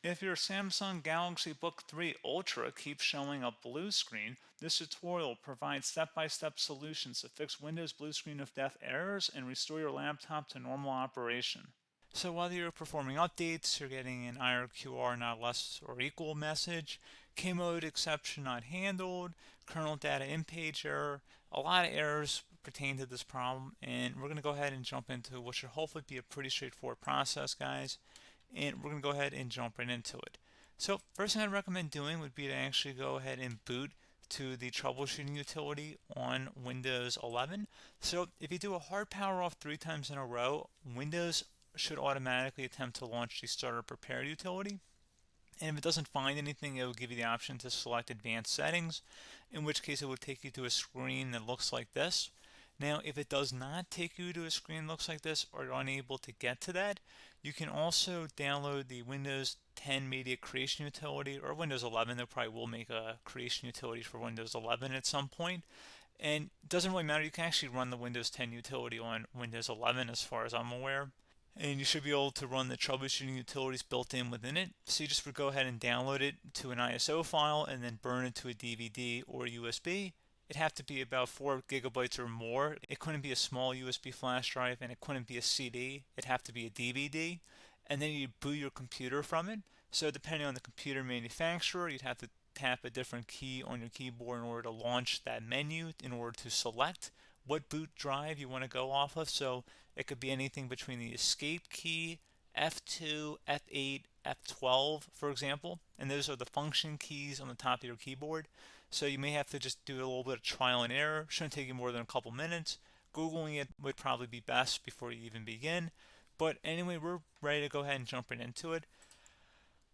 If your Samsung Galaxy Book3 Ultra keeps showing a blue screen, this tutorial provides step-by-step solutions to fix Windows blue screen of death errors and restore your laptop to normal operation. So while you're performing updates, you're getting an IRQR not less or equal message, K-mode exception not handled, kernel data in page error, a lot of errors pertain to this problem, and we're going to go ahead and jump into what should hopefully be a pretty straightforward process, guys, and we're going to go ahead and jump right into it. So first thing I'd recommend doing would be to actually go ahead and boot to the troubleshooting utility on Windows 11. So if you do a hard power off 3 times in a row, Windows should automatically attempt to launch the starter prepare utility. And if it doesn't find anything, it will give you the option to select advanced settings, in which case it will take you to a screen that looks like this. Now, if it does not take you to a screen that looks like this, or you're unable to get to that, you can also download the Windows 10 Media Creation Utility, or Windows 11. They probably will make a creation utility for Windows 11 at some point. And it doesn't really matter, you can actually run the Windows 10 utility on Windows 11 as far as I'm aware. And you should be able to run the troubleshooting utilities built in within it. So you just would go ahead and download it to an ISO file and then burn it to a DVD or USB. It'd have to be about 4 gigabytes or more. It couldn't be a small USB flash drive, and it couldn't be a CD. It'd have to be a DVD. And then you'd boot your computer from it. So depending on the computer manufacturer, you'd have to tap a different key on your keyboard in order to launch that menu, in order to select what boot drive you want to go off of. So it could be anything between the escape key, F2, F8, F12, for example. And those are the function keys on the top of your keyboard. So you may have to just do a little bit of trial and error. Shouldn't take you more than a couple minutes. Googling it would probably be best before you even begin. But anyway, we're ready to go ahead and jump right into it.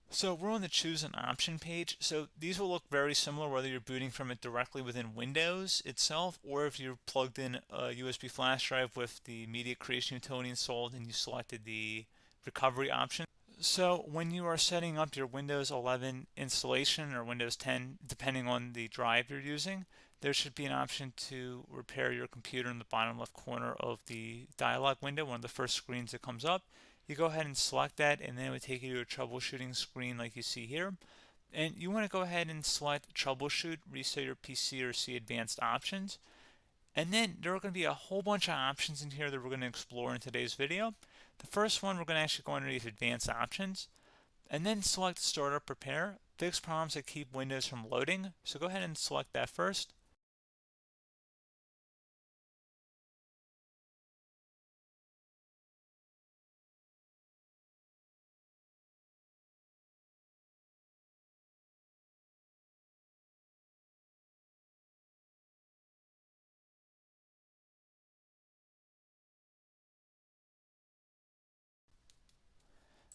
So we're on the choose an option page. So these will look very similar whether you're booting from it directly within Windows itself, or if you're plugged in a USB flash drive with the media creation utility installed and you selected the recovery option. So when you are setting up your Windows 11 installation or Windows 10, depending on the drive you're using, there should be an option to repair your computer in the bottom left corner of the dialog window, one of the first screens that comes up. You go ahead and select that, and then it would take you to a troubleshooting screen like you see here. And you want to go ahead and select troubleshoot, reset your PC, or see advanced options. And then there are going to be a whole bunch of options in here that we're going to explore in today's video. The first one, we're going to actually go underneath advanced options, and then select startup prepare, fix problems that keep Windows from loading. So go ahead and select that first.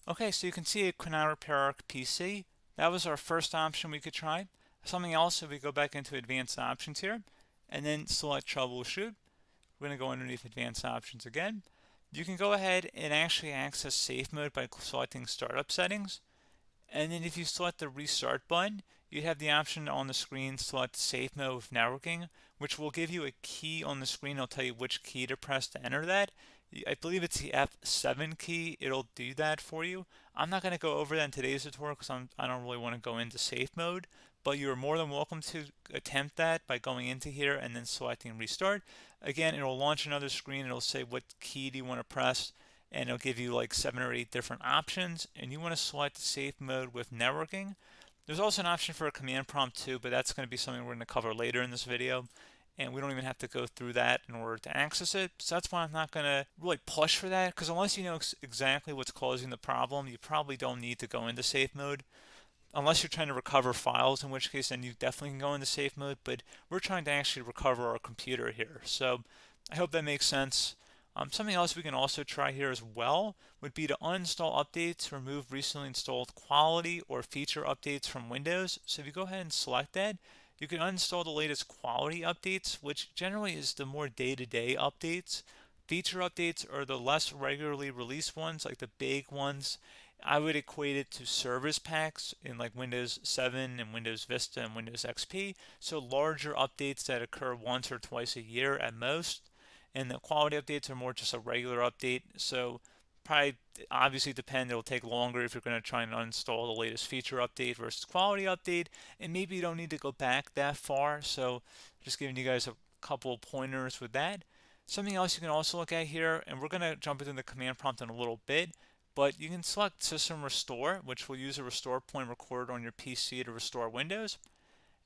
Okay, so you can see it could now repair our PC. That was our first option we could try. Something else, if we go back into advanced options here, and then select troubleshoot, we're going to go underneath advanced options again. You can go ahead and actually access safe mode by selecting startup settings. And then if you select the restart button, you have the option on the screen select safe mode with networking, which will give you a key on the screen. It'll tell you which key to press to enter that. I believe it's the F7 key. It'll do that for you. I'm not going to go over that in today's tutorial because I don't really want to go into safe mode, but you're more than welcome to attempt that by going into here and then selecting restart. Again, it'll launch another screen. It'll say what key do you want to press, and it'll give you like 7 or 8 different options, and you want to select safe mode with networking. There's also an option for a command prompt too, but that's going to be something we're going to cover later in this video, and we don't even have to go through that in order to access it. So that's why I'm not going to really push for that, because unless you know exactly what's causing the problem, you probably don't need to go into safe mode. Unless you're trying to recover files, in which case then you definitely can go into safe mode, but we're trying to actually recover our computer here. So I hope that makes sense. Something else we can also try here as well would be to uninstall updates, remove recently installed quality or feature updates from Windows. So if you go ahead and select that, you can uninstall the latest quality updates, which generally is the more day-to-day updates. Feature updates are the less regularly released ones, like the big ones. I would equate it to service packs in like Windows 7 and Windows Vista and Windows XP. So larger updates that occur once or twice a year at most. And the quality updates are more just a regular update. So probably obviously depend. It'll take longer if you're going to try and uninstall the latest feature update versus quality update, and maybe you don't need to go back that far. So just giving you guys a couple pointers with that. Something else you can also look at here, and we're going to jump into the command prompt in a little bit, but you can select System Restore, which will use a restore point recorded on your PC to restore Windows.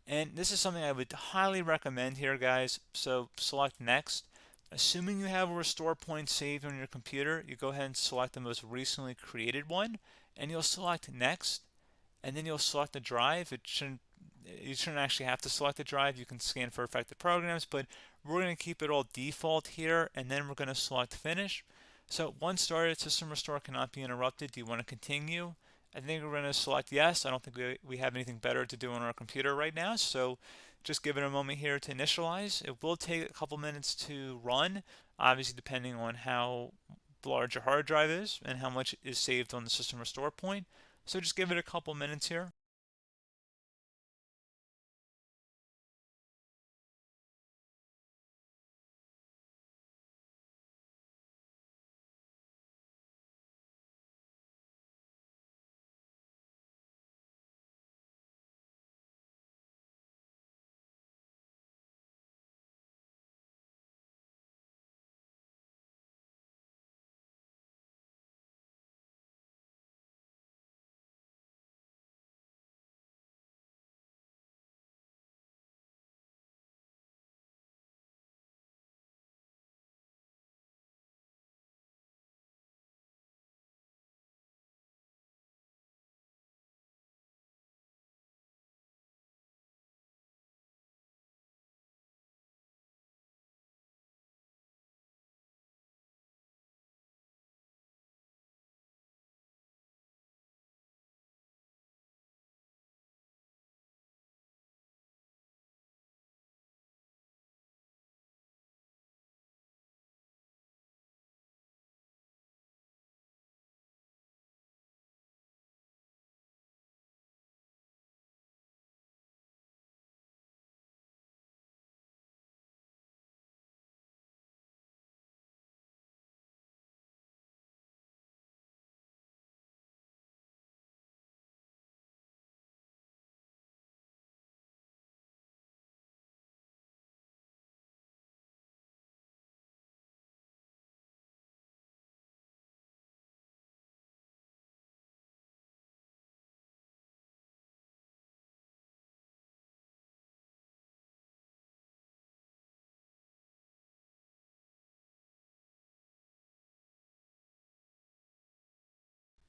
And this is something I would highly recommend here, guys. So select Next. Assuming you have a restore point saved on your computer, you go ahead and select the most recently created one, and you'll select Next, and then you'll select the drive. You shouldn't actually have to select the drive. You can scan for affected programs, but we're going to keep it all default here, and then we're going to select Finish. So once started, System Restore cannot be interrupted. Do you want to continue? I think we're going to select yes. I don't think we have anything better to do on our computer right now, so just give it a moment here to initialize. It will take a couple minutes to run, obviously depending on how large your hard drive is and how much is saved on the System Restore point. So just give it a couple minutes here.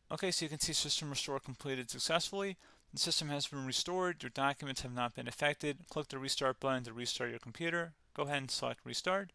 Okay, so you can see System Restore completed successfully. The system has been restored. Your documents have not been affected. Click the Restart button to restart your computer. Go ahead and select Restart.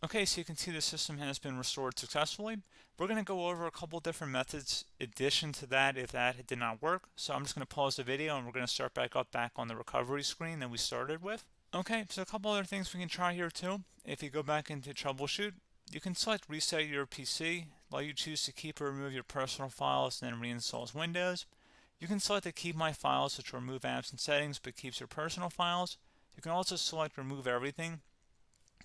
Okay, so you can see the system has been restored successfully. We're going to go over a couple different methods in addition to that if that did not work. So I'm just going to pause the video and we're going to start back on the recovery screen that we started with. Okay, so a couple other things we can try here too. If you go back into troubleshoot, you can select reset your PC, let you choose to keep or remove your personal files and then reinstalls Windows. You can select to keep my files, which will remove apps and settings but keeps your personal files. You can also select remove everything,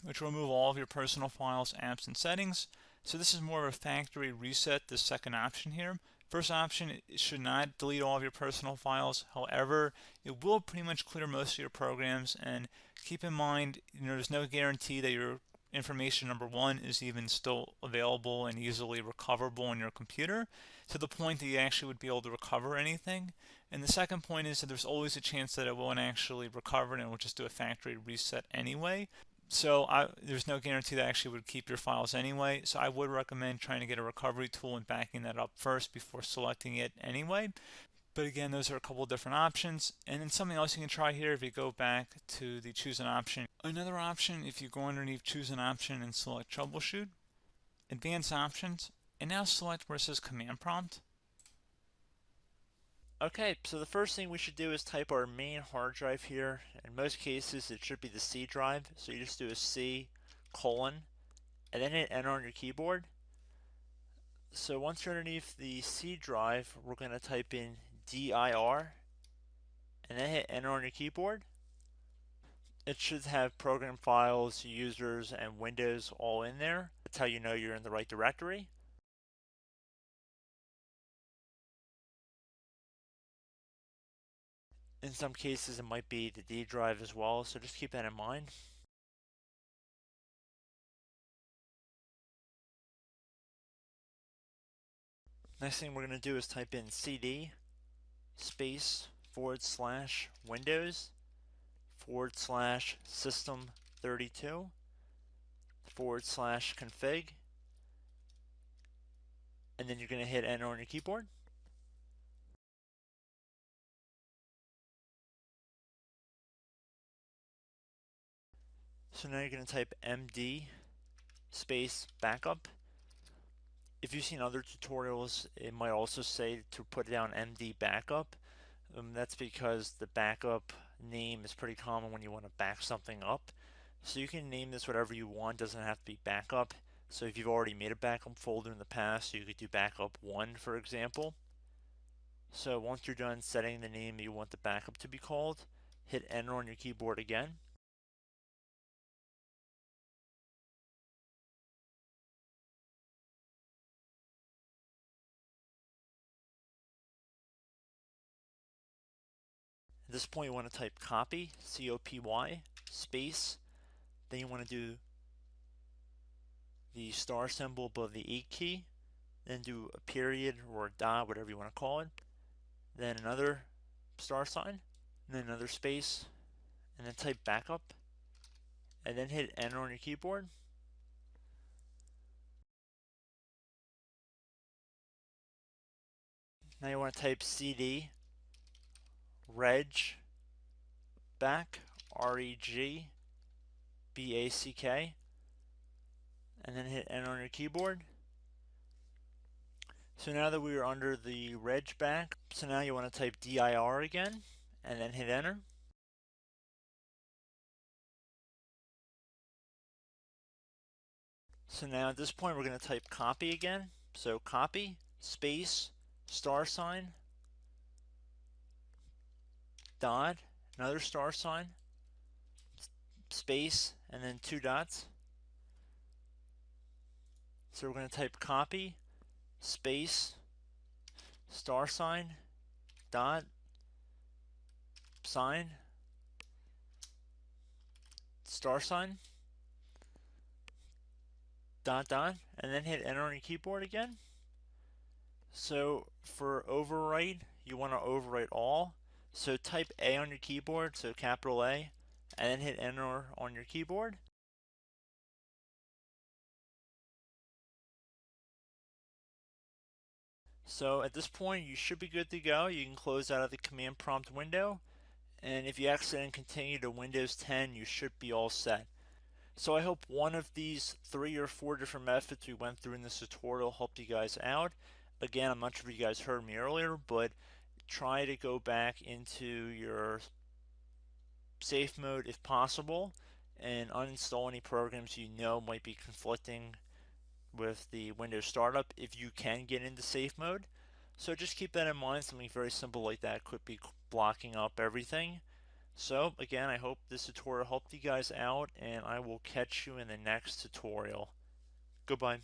which will remove all of your personal files, apps, and settings. So this is more of a factory reset, the second option here. First option, it should not delete all of your personal files. However, it will pretty much clear most of your programs, and keep in mind, there's no guarantee that your information, number one, is even still available and easily recoverable on your computer to the point that you actually would be able to recover anything. And the second point is that there's always a chance that it won't actually recover and it will just do a factory reset anyway. So there's no guarantee that actually would keep your files anyway. So I would recommend trying to get a recovery tool and backing that up first before selecting it anyway. But again, those are a couple of different options. And then something else you can try here if you go back to the choose an option. Another option, if you go underneath choose an option and select troubleshoot, advanced options, And now select where it says Command Prompt. Okay, so the first thing we should do is type our main hard drive here. In most cases, it should be the C drive. So you just do a C colon and then hit enter on your keyboard. So once you're underneath the C drive, we're going to type in dir and then hit enter on your keyboard. It should have program files, users, and Windows all in there. That's how you know you're in the right directory. In some cases, it might be the D drive as well, so just keep that in mind. Next thing we're going to do is type in cd space / Windows / system 32 / config, and then you're going to hit enter on your keyboard. So now you're going to type md space backup. If you've seen other tutorials, it might also say to put down md backup. That's because the backup name is pretty common when you want to back something up. So you can name this whatever you want, doesn't have to be backup. So if you've already made a backup folder in the past, you could do backup 1, for example. So once you're done setting the name you want the backup to be called, hit enter on your keyboard again. At this point you want to type copy, C-O-P-Y, space, then you want to do the star symbol above the 8 key, then do a period or a dot, whatever you want to call it, then another star sign, and then another space, and then type backup, and then hit enter on your keyboard. Now you want to type cd reg back, REG BACK, and then hit enter on your keyboard. So now that we are under the reg back, so now you want to type dir again, and then hit enter. So now at this point we're going to type copy again. So copy, space, star sign, dot, another star sign, space, and then 2 dots. So we're going to type copy, space, star sign, dot, sign, star sign, dot, dot, and then hit enter on your keyboard again. So for overwrite, you want to overwrite all. So type A on your keyboard, so capital A, and then hit enter on your keyboard. So at this point, you should be good to go. You can close out of the command prompt window. And if you accidentally continue to Windows 10, you should be all set. So I hope one of these 3 or 4 different methods we went through in this tutorial helped you guys out. Again, I'm not sure if you guys heard me earlier, but try to go back into your safe mode if possible and uninstall any programs you know might be conflicting with the Windows startup if you can get into safe mode. So just keep that in mind. Something very simple like that could be blocking up everything. So again, I hope this tutorial helped you guys out, and I will catch you in the next tutorial. Goodbye.